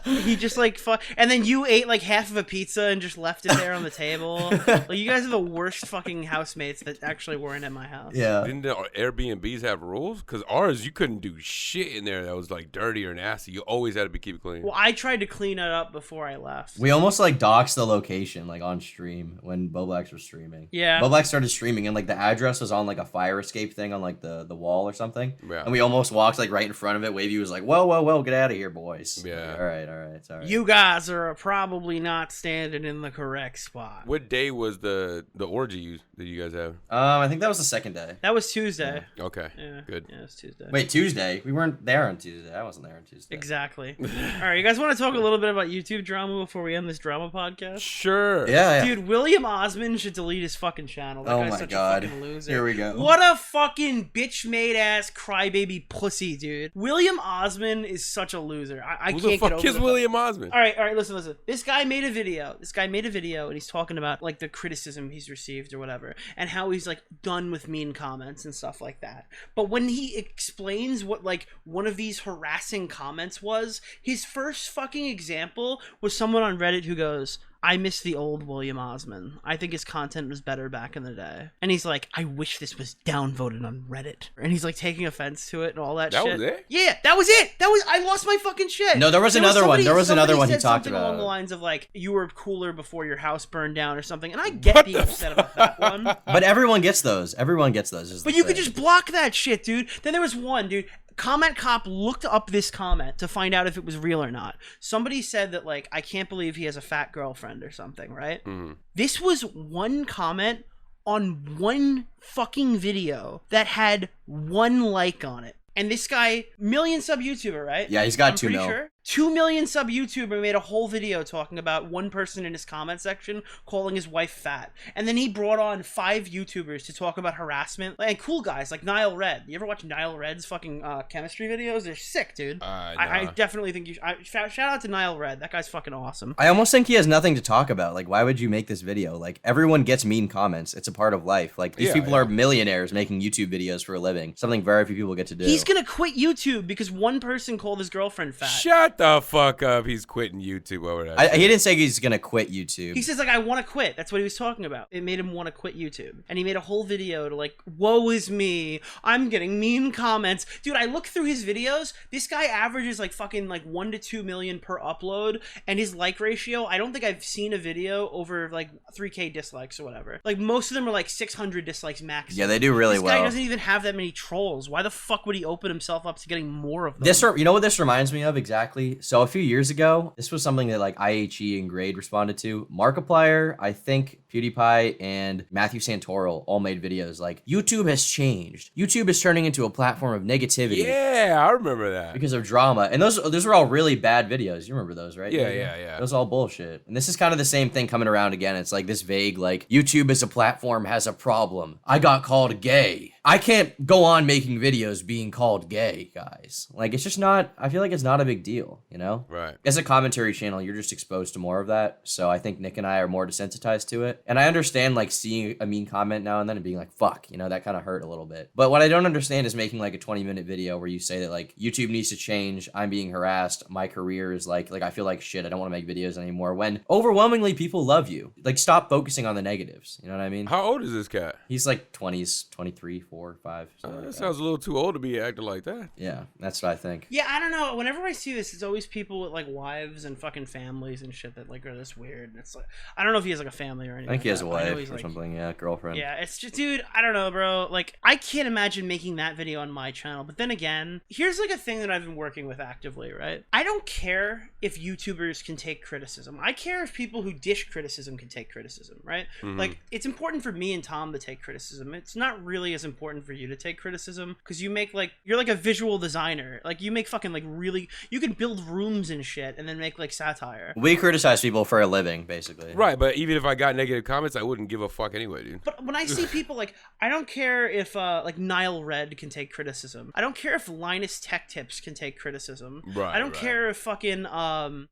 He just and then you ate half of a pizza and just left it there on the table. You guys are the worst fucking housemates that actually weren't at my house. Yeah. Didn't the Airbnbs have rules? Because ours, you couldn't do shit in there that was dirty or nasty. You always had to keep it clean. Well, I tried to clean it up before I left. We almost doxed the location on stream when Boblax was streaming. Yeah. Boblax started streaming and the address was on a fire escape thing on the wall or something. Yeah. And we almost walked right in front of it. Wavy was like, whoa, get out of here, boys. Yeah. All right, sorry. You guys are probably not standing in the correct spot. What day was the orgy that you guys have? I think that was the second day. That was Tuesday. Okay. Yeah. Good. Yeah, it was Tuesday. Wait, Tuesday? We weren't there on Tuesday. I wasn't there on Tuesday. Exactly. All right, you guys want to talk a little bit about YouTube drama before we end this drama podcast? Sure. Yeah. Dude, William Osmond should delete his fucking channel. That Oh guy's my such God. a fucking loser. Here we go. What a fucking bitch-made ass crybaby pussy, dude. William Osmond is such a loser. I Who can't the get fuck over is the William Osmond? All right, listen. This guy made a video. And he's talking about the criticism he's received or whatever, and how he's done with mean comments and stuff like that. But when he explains what one of these harassing comments was, his first fucking example was someone on Reddit who goes, I miss the old William Osman. I think his content was better back in the day. And he's like, I wish this was downvoted on Reddit. And he's like taking offense to it and all that shit. That was it? Yeah, that was it. I lost my fucking shit. No, there was another one. There was another one he said talked something about. along the lines of like, you were cooler before your house burned down or something. And I get being upset about that one. But everyone gets those. Everyone gets those. But you could just block that shit, dude. Then there was one, dude. Comment Cop looked up this comment to find out if it was real or not. Somebody said that, like, I can't believe he has a fat girlfriend or something, right? Mm-hmm. This was one comment on one fucking video that had 1 like on it. And this guy, million sub YouTuber, right? Yeah, he's got I'm 2 pretty mil. sure. 2 million sub YouTuber made a whole video talking about one person in his comment section calling his wife fat. And then he brought on 5 YouTubers to talk about harassment. And cool guys like Nile Red. You ever watch Nile Red's fucking chemistry videos? They're sick, dude. I definitely think you should. Shout out to Nile Red. That guy's fucking awesome. I almost think he has nothing to talk about. Like, why would you make this video? Like, everyone gets mean comments. It's a part of life. Like, these people are millionaires making YouTube videos for a living. Something very few people get to do. He's gonna quit YouTube because one person called his girlfriend fat. Shut the fuck up. He's quitting YouTube over that. He didn't say he's gonna quit YouTube. He says, like, I want to quit. That's what he was talking about. It made him want to quit YouTube. And he made a whole video to, like, woe is me. I'm getting mean comments. Dude, I look through his videos. This guy averages, like, fucking, like, 1 to 2 million per upload. And his like ratio, I don't think I've seen a video over, like, 3K dislikes or whatever. Like, most of them are, like, 600 dislikes max. Yeah, they do really well. This guy doesn't even have that many trolls. Why the fuck would he open himself up to getting more of them? You know what this reminds me of exactly? So a few years ago, this was something that like IHE and Grade responded to. Markiplier, I think PewDiePie, and Matthew Santoro all made videos like, YouTube has changed. YouTube is turning into a platform of negativity. Yeah, I remember that. Because of drama. And those were all really bad videos. You remember those, right? Yeah. Those all bullshit. And this is kind of the same thing coming around again. It's like this vague, like, YouTube as a platform has a problem. I got called gay. I can't go on making videos being called gay, guys. Like, it's just not, I feel like it's not a big deal, you know? Right. As a commentary channel, you're just exposed to more of that. So I think Nick and I are more desensitized to it. And I understand, like, seeing a mean comment now and then and being like, fuck, you know, that kind of hurt a little bit. But what I don't understand is making, like, a 20-minute video where you say that, like, YouTube needs to change, I'm being harassed, my career is, like I feel like shit, I don't want to make videos anymore, when overwhelmingly people love you. Like, stop focusing on the negatives, you know what I mean? How old is this cat? He's, like, 20s, 23, 4, 5. That sounds a little too old to be acting like that. Yeah, that's what I think. Yeah, I don't know. Whenever I see this, it's always people with, like, wives and fucking families and shit that, like, are this weird. And it's like, I don't know if he has, like, a family or anything. I think he has a wife or like, something, yeah, girlfriend. Yeah, it's just, dude, I don't know, bro. Like, I can't imagine making that video on my channel. But then again, here's, like, a thing that I've been working with actively, right? I don't care if YouTubers can take criticism. I care if people who dish criticism can take criticism, right? Mm-hmm. Like, it's important for me and Tom to take criticism. It's not really as important for you to take criticism because you make, like, you're like a visual designer. Like, you make fucking, like, really, you can build rooms and shit and then make, like, satire. We criticize people for a living, basically. Right, but even if I got negative comments, I wouldn't give a fuck anyway, dude. But when I see people, like, I don't care if, like, Nile Red can take criticism. I don't care if Linus Tech Tips can take criticism. Right, I don't care if fucking,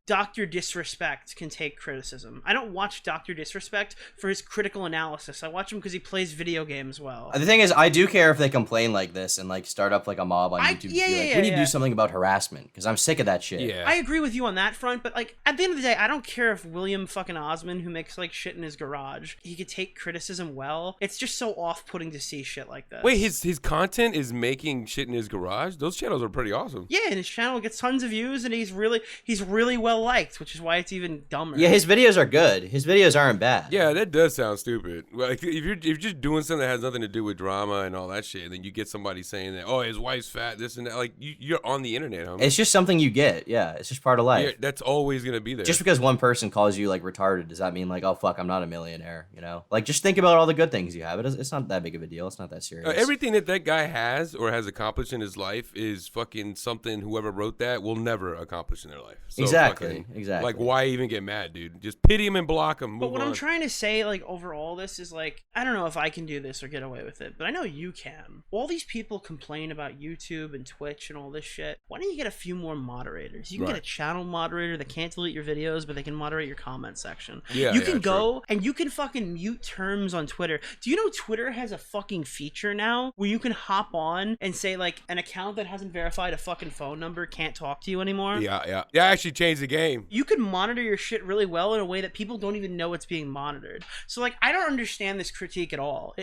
Dr. Disrespect can take criticism. I don't watch Dr. Disrespect for his critical analysis. I watch him because he plays video games well. The thing is, I do care if they complain like this and, like, start up, like, a mob on YouTube. We need to do something about harassment, because I'm sick of that shit. Yeah. I agree with you on that front, but, like, at the end of the day, I don't care if William fucking Osman, who makes, like, shit in his garage, he could take criticism well. It's just so off-putting to see shit like that. Wait, his content is making shit in his garage? Those channels are pretty awesome. Yeah, and his channel gets tons of views, and he's really well liked, which is why it's even dumber. Yeah, his videos are good. His videos aren't bad. Yeah, that does sound stupid. Like, if you're just doing something that has nothing to do with drama and all that shit, and then you get somebody saying that, oh, his wife's fat, this and that, like, you're on the internet, homie. It's just something you get. Yeah, it's just part of life. Yeah, that's always gonna be there. Just because one person calls you, like, retarded, does that mean, like, oh, fuck, I'm not a millionaire, you know? Like, just think about all the good things you have. It's not that big of a deal. It's not that serious. Everything that guy has or has accomplished in his life is fucking something whoever wrote that will never accomplish in their life. So exactly. Like, why even get mad, dude? Just pity him and block him. But what I'm trying to say, like, overall, this is, like, I don't know if I can do this or get away with it, but I know you can. All these people complain about YouTube and Twitch and all this shit. Why don't you get a few more moderators? You can get a channel moderator that can't delete your videos, but they can moderate your comment section. Yeah, you can go true. and you can fucking mute terms on Twitter. Do you know Twitter has a fucking feature now where you can hop on and say like an account that hasn't verified a fucking phone number can't talk to you anymore? Yeah. I actually changed the game. You can monitor your shit really well in a way that people don't even know it's being monitored. So like, I don't understand this critique at all.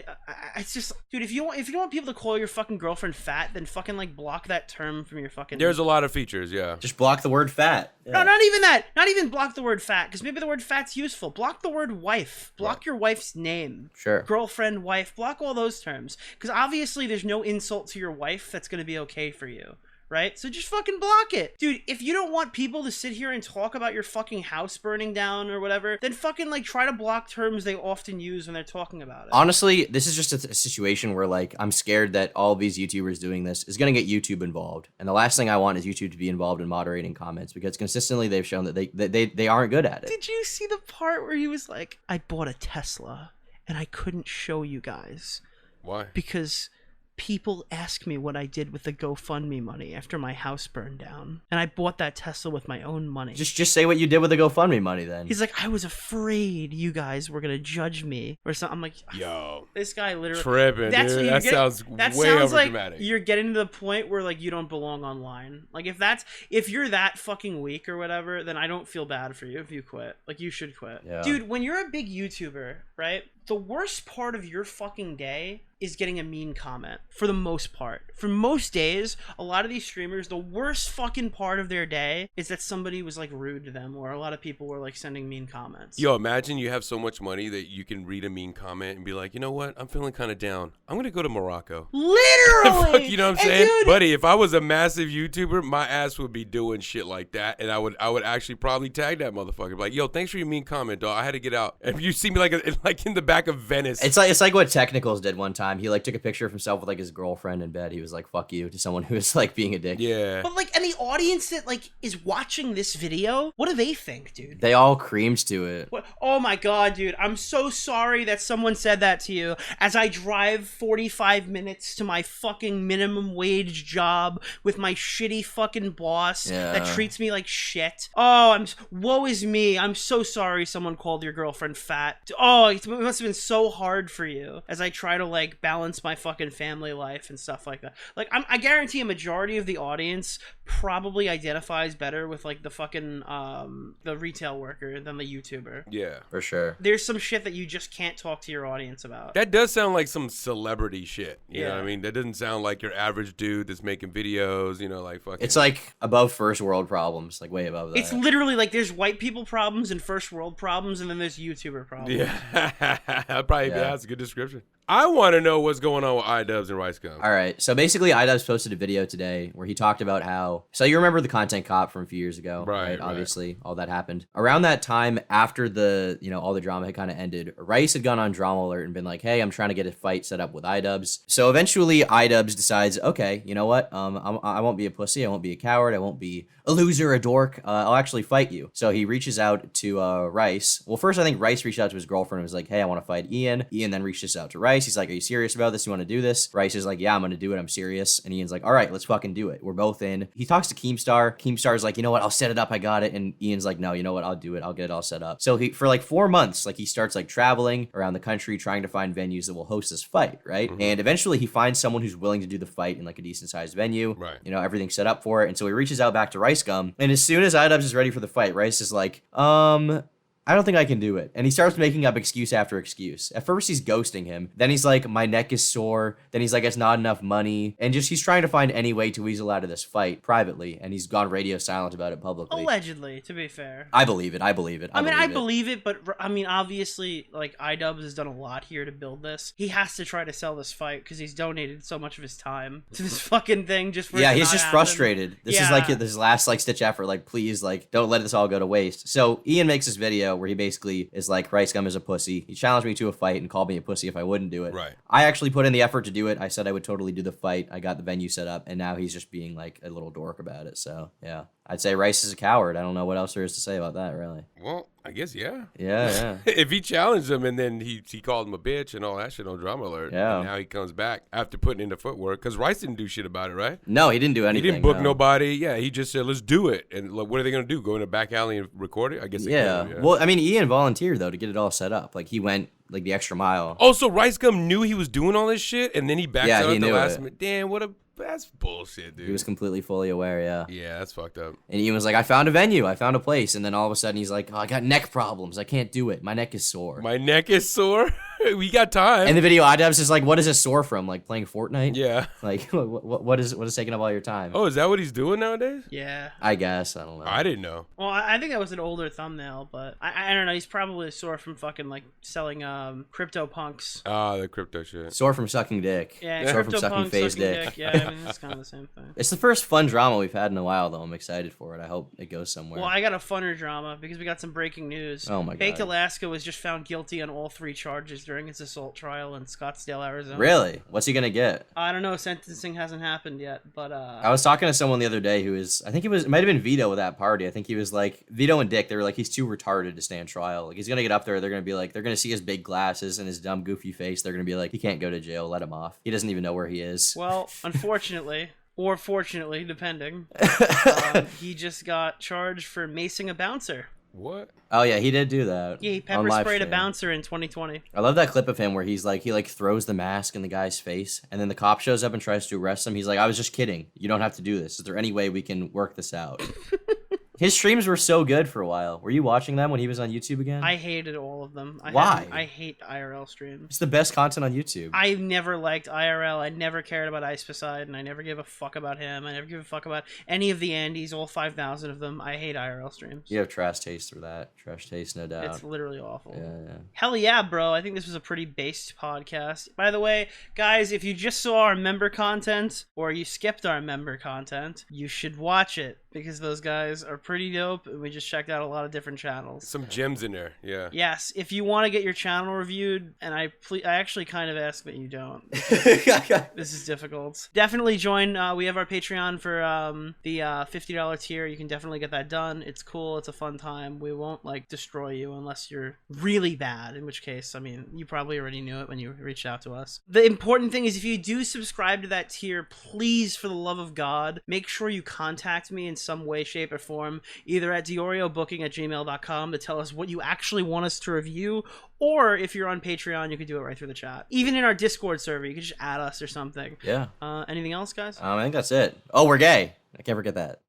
It's just, dude, if you want people to call your fucking girlfriend fat, then fucking like block that term from your fucking. There's a lot of features, yeah. Just block the word fat. Yeah. No, not even that. Not even block the word fat, because maybe the word fat's useful. Block the word wife. Block your wife's name. Sure. Girlfriend, wife. Block all those terms, because obviously there's no insult to your wife that's going to be okay for you. Right? So just fucking block it. Dude, if you don't want people to sit here and talk about your fucking house burning down or whatever, then fucking like try to block terms they often use when they're talking about it. Honestly, this is just a situation where like I'm scared that all these YouTubers doing this is going to get YouTube involved. And the last thing I want is YouTube to be involved in moderating comments, because consistently they've shown that they aren't good at it. Did you see the part where he was like, I bought a Tesla and I couldn't show you guys. Why? Because people ask me what I did with the GoFundMe money after my house burned down, and I bought that Tesla with my own money. Just say what you did with the GoFundMe money then. He's like, I was afraid you guys were gonna judge me or something. I'm like, yo, this guy literally tripping, dude. That sounds way over dramatic. You're getting to the point where like you don't belong online. Like if you're that fucking weak or whatever, then I don't feel bad for you if you quit. Like you should quit. Yeah. Dude, when you're a big YouTuber, right? The worst part of your fucking day is getting a mean comment, for the most part. For most days, a lot of these streamers, the worst fucking part of their day is that somebody was like rude to them, or a lot of people were like sending mean comments. Yo, imagine you have so much money that you can read a mean comment and be like, you know what? I'm feeling kind of down. I'm gonna go to Morocco. Literally! You know what I'm saying? Dude, buddy, if I was a massive YouTuber, my ass would be doing shit like that, and I would actually probably tag that motherfucker. Like, yo, thanks for your mean comment, dog. I had to get out. And you see me like in the back of Venice. It's like what Technicals did one time. He like took a picture of himself with like his girlfriend in bed. He was like, fuck you, to someone who was like being a dick. Yeah. But like, and the audience that like is watching this video, what do they think, dude? They all creamed to it. What? Oh my god, dude. I'm so sorry that someone said that to you as I drive 45 minutes to my fucking minimum wage job with my shitty fucking boss that treats me like shit. Oh, woe is me. I'm so sorry someone called your girlfriend fat. Oh, it must have been so hard for you as I try to like balance my fucking family life and stuff like that. Like I guarantee a majority of the audience probably identifies better with like the fucking the retail worker than the YouTuber. Yeah, for sure. There's some shit that you just can't talk to your audience about. That does sound like some celebrity shit. You know what I mean? That doesn't sound like your average dude that's making videos, you know, like fucking. It's like above first world problems, like way above that. It's literally like there's white people problems and first world problems, and then there's YouTuber problems. Yeah, that's a good description. I want to know what's going on with iDubbbz and RiceGum. All right, so basically iDubbbz posted a video today where he talked about how, so you remember the content cop from a few years ago, right? Obviously, all that happened. Around that time, after the, all the drama had kind of ended, Rice had gone on Drama Alert and been like, hey, I'm trying to get a fight set up with iDubbbz. So eventually iDubbbz decides, okay, you know what? I won't be a pussy. I won't be a coward. I won't be a loser, a dork. I'll actually fight you. So he reaches out to Rice. Well, first I think Rice reached out to his girlfriend and was like, hey, I want to fight Ian. Ian then reaches out to Rice. He's like, are you serious about this? You want to do this? Rice is like, yeah, I'm going to do it. I'm serious. And Ian's like, all right, let's fucking do it. We're both in. He talks to Keemstar. Keemstar's like, you know what? I'll set it up. I got it. And Ian's like, no, you know what? I'll do it. I'll get it all set up. So he, for like 4 months, like he starts like traveling around the country, trying to find venues that will host this fight, right? Mm-hmm. And eventually he finds someone who's willing to do the fight in like a decent sized venue. Right. Everything's set up for it. And so he reaches out back to RiceGum. And as soon as iDubbbz is ready for the fight, Rice is like, I don't think I can do it. And he starts making up excuse after excuse. At first, he's ghosting him. Then he's like, my neck is sore. Then he's like, it's not enough money. And just he's trying to find any way to weasel out of this fight privately. And he's gone radio silent about it publicly. Allegedly, to be fair. I believe it. I believe it. I believe it, but I mean, obviously, like, iDubbbz has done a lot here to build this. He has to try to sell this fight because he's donated so much of his time to this fucking thing just for he's just frustrated. This is like his last, like, stitch effort. Like, please, like, don't let this all go to waste. So Ian makes this video where he basically is like, RiceGum is a pussy. He challenged me to a fight and called me a pussy if I wouldn't do it. Right. I actually put in the effort to do it. I said I would totally do the fight. I got the venue set up, and now he's just being like a little dork about it. So, yeah. I'd say Rice is a coward. I don't know what else there is to say about that, really. Well, I guess, yeah. Yeah. If he challenged him and then he called him a bitch and all that shit on Drama Alert, Yeah. and now he comes back after putting in the footwork, because Rice didn't do shit about it, right? No, he didn't do He anything. didn't book no. nobody. Yeah, he just said, let's do it. And like, what are they going to do? Go in a back alley and record it? I guess they Yeah. can, Well, I mean, Ian volunteered, though, to get it all set up. Like, he went, like, the extra mile. Oh, so Rice Gum knew he was doing all this shit, and then he backed Yeah, out he at the knew last it. minute. Damn, that's bullshit, dude. He was completely fully aware, yeah. Yeah, that's fucked up. And Ian was like, I found a venue. I found a place. And then all of a sudden, he's like, oh, I got neck problems. I can't do it. My neck is sore. My neck is sore. We got time. And the video I did was just like, what is it sore from? Like, playing Fortnite? Yeah. Like, what is taking up all your time? Oh, is that what he's doing nowadays? Yeah. I guess. I don't know. I didn't know. Well, I think that was an older thumbnail, but I don't know. He's probably sore from fucking like selling crypto punks. Ah, the crypto shit. Sore from sucking dick. Yeah, Sore from crypto sucking punks, phase sucking dick. Yeah, I mean it's kind of the same thing. It's the first fun drama we've had in a while, though. I'm excited for it. I hope it goes somewhere. Well, I got a funner drama because we got some breaking news. Oh my Baked God. Alaska was just found guilty on all 3 charges during his assault trial in Scottsdale, Arizona. Really? What's he gonna get? I don't know. Sentencing hasn't happened yet, but I was talking to someone the other day who is, I think it might have been Vito with that party. I think he was like, Vito and Dick, they were like, he's too retarded to stand trial. Like, he's gonna get up there, they're gonna be like, they're gonna see his big glasses and his dumb, goofy face. They're gonna be like, he can't go to jail, let him off. He doesn't even know where he is. well, unfortunately, or fortunately, depending, he just got charged for macing a bouncer. What? Oh yeah, he did do that. Yeah, he on pepper live sprayed a stream. bouncer in 2020. I love that clip of him where he throws the mask in the guy's face, and then the cop shows up and tries to arrest him. He's like, I was just kidding. You don't have to do this. Is there any way we can work this out? His streams were so good for a while. Were you watching them when he was on YouTube again? I hated all of them. Why? I hate IRL streams. It's the best content on YouTube. I never liked IRL. I never cared about Ice Poseidon. I never gave a fuck about him. I never give a fuck about any of the Andes, all 5,000 of them. I hate IRL streams. You have trash taste for that. Trash taste, no doubt. It's literally awful. Yeah. Hell yeah, bro. I think this was a pretty based podcast. By the way, guys, if you just saw our member content or you skipped our member content, you should watch it because those guys are pretty dope and we just checked out a lot of different channels. Some gems in there. Yeah. Yes, if you want to get your channel reviewed, and I actually kind of ask that you don't. This is difficult. Definitely join. We have our Patreon for the $50 tier. You can definitely get that done. It's cool. It's a fun time. We won't like destroy you unless you're really bad, in which case, I mean, you probably already knew it when you reached out to us. The important thing is if you do subscribe to that tier, please, for the love of God, make sure you contact me in some way, shape, or form, either at dioriobooking@gmail.com to tell us what you actually want us to review, or if you're on Patreon, you can do it right through the chat. Even in our Discord server, you can just add us or something. Yeah. Anything else, guys? I think that's it. Oh, we're gay. I can't forget that.